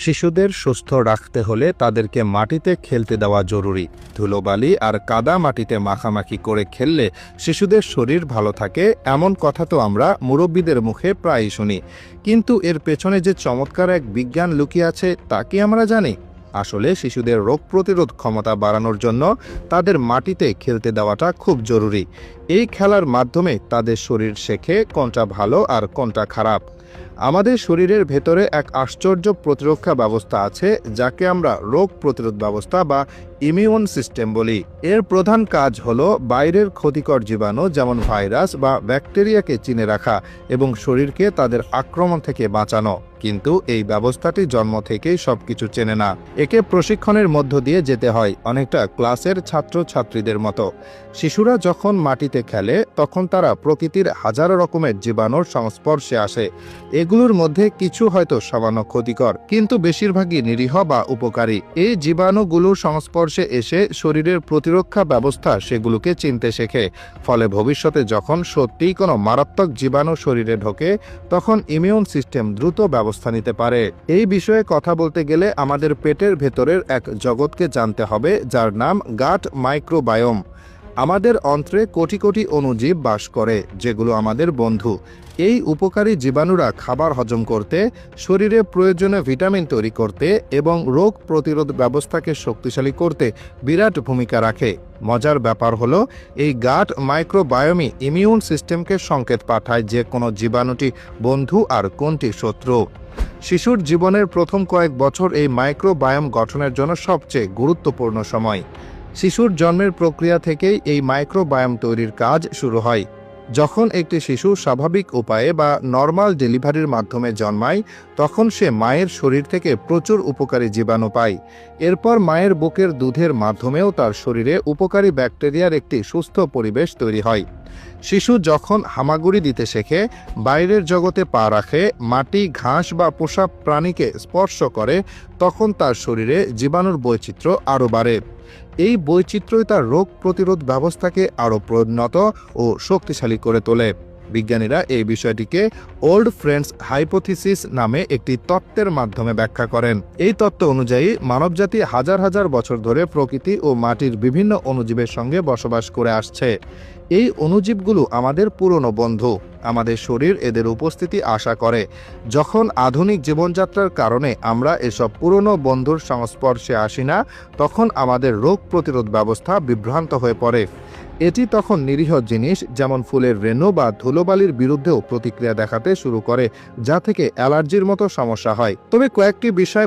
শিশুদের সুস্থ রাখতে হলে তাদেরকে মাটিতে খেলতে দেওয়া জরুরি। ধুলোবালি আর কাদা মাটিতে মাখামাখি করে খেললে শিশুদের শরীর ভালো থাকে, এমন কথা তো আমরা মুরব্বীদের মুখে প্রায়ই শুনি। কিন্তু এর পেছনে যে চমৎকার এক বিজ্ঞান লুকিয়ে আছে তা কি আমরা জানি? আসলে শিশুদের রোগ প্রতিরোধ ক্ষমতা বাড়ানোর জন্য তাদের মাটিতে খেলতে দেওয়াটা খুব জরুরি। এই খেলার মাধ্যমে তাদের শরীর শেখে কোনটা ভালো আর কোনটা খারাপ। আমাদের শরীরের ভেতরে এক আশ্চর্য প্রতিরক্ষা ব্যবস্থা আছে, যাকে আমরা রোগ প্রতিরোধ ব্যবস্থা বা ইমিউন সিস্টেম বলি। এর প্রধান কাজ হলো বাইরের ক্ষতিকর জীবাণু যেমন ভাইরাস বা ব্যাকটেরিয়াকে চিনে রাখা এবং শরীরকে তাদের আক্রমণ থেকে বাঁচানো। কিন্তু এই ব্যবস্থাটি জন্ম থেকেই সবকিছু চেনে না। একে প্রশিক্ষণের মধ্য দিয়ে যেতে হয়, অনেকটা ক্লাসের ছাত্রছাত্রীদের মতো। শিশুরা যখন মাটিতে খেলে তখন তারা প্রকৃতির হাজারো রকমের জীবাণুর সংস্পর্শে আসে। এগুলোর মধ্যে কিছু হয়তো সামান্য ক্ষতিকর, কিন্তু বেশিরভাগই নিরীহ বা উপকারী। এই জীবাণুগুলোর সংস্পর্শে এসে শরীরের প্রতিরক্ষা ব্যবস্থা সেগুলোকে চিনতে শেখে। ফলে ভবিষ্যতে যখন সত্যিই কোনো মারাত্মক জীবাণু শরীরে ঢোকে, তখন ইমিউন সিস্টেম দ্রুত ব্যবস্থা নিতে পারে। এই বিষয়ে কথা বলতে গেলে আমাদের পেটের ভেতরের এক জগৎকে জানতে হবে, যার নাম গাট মাইক্রোবায়োম। আমাদের অন্ত্রে কোটি কোটি অণুজীব বাস করে, যেগুলো আমাদের বন্ধু। এই উপকারী জীবাণুরা খাবার হজম করতে, শরীরে প্রয়োজনীয় ভিটামিন তৈরি করতে এবং রোগ প্রতিরোধ ব্যবস্থাকে শক্তিশালী করতে বিরাট ভূমিকা রাখে। মজার ব্যাপার হলো, এই গাট মাইক্রোবায়োমই ইমিউন সিস্টেমকে সংকেত পাঠায় যে কোনো জীবাণুটি বন্ধু আর কোনটি শত্রু। শিশুর জীবনের প্রথম কয়েক বছর এই মাইক্রোবায়োম গঠনের জন্য সবচেয়ে গুরুত্বপূর্ণ সময়। শিশুর জন্মের প্রক্রিয়া থেকেই এই মাইক্রোবায়োম তৈরির কাজ শুরু হয়। যখন একটি শিশু স্বাভাবিক উপায়ে বা নর্মাল ডেলিভারির মাধ্যমে জন্মায়, তখন সে মায়ের শরীর থেকে প্রচুর উপকারী জীবাণু পায়। এরপর মায়ের বুকের দুধের মাধ্যমেও তার শরীরে উপকারী ব্যাকটেরিয়ার একটি সুস্থ পরিবেশ তৈরি হয়। শিশু যখন হামাগুড়ি দিতে শেখে, বাইরের জগতে পা রাখে, মাটি, ঘাস বা পোষা প্রাণীকে স্পর্শ করে, তখন তার শরীরে জীবাণুর বৈচিত্র্য আরও বাড়ে। এই বৈচিত্র্যই তার রোগ প্রতিরোধ ব্যবস্থাকে আরও প্রোন্নত ও শক্তিশালী করে তোলে। বিজ্ঞানীরা এই বিষয়টিকে ওল্ড ফ্রেন্ডস হাইপোথিসিস নামে একটি তত্ত্বের মাধ্যমে ব্যাখ্যা করেন। এই তত্ত্ব অনুযায়ী মানবজাতি হাজার হাজার বছর ধরে প্রকৃতি ও মাটির বিভিন্ন অণুজীবের সঙ্গে বসবাস করে আসছে। এই অণুজীবগুলো আমাদের পুরনো বন্ধু। আমাদের শরীর এদের উপস্থিতি আশা করে। যখন আধুনিক জীবনযাত্রার কারণে আমরা এসব পুরনো বন্ধুর সংস্পর্শে আসি না, তখন আমাদের রোগ প্রতিরোধ ব্যবস্থা বিভ্রান্ত হয়ে পড়ে। এটি তখন নিরীহ জিনিস যেমন ফুলের রেণু বা ধুলোবালির বিরুদ্ধেও প্রতিক্রিয়া দেখাতে শুরু করে, যা থেকে অ্যালার্জির মতো সমস্যা হয়। তবে কয়েকটি বিষয়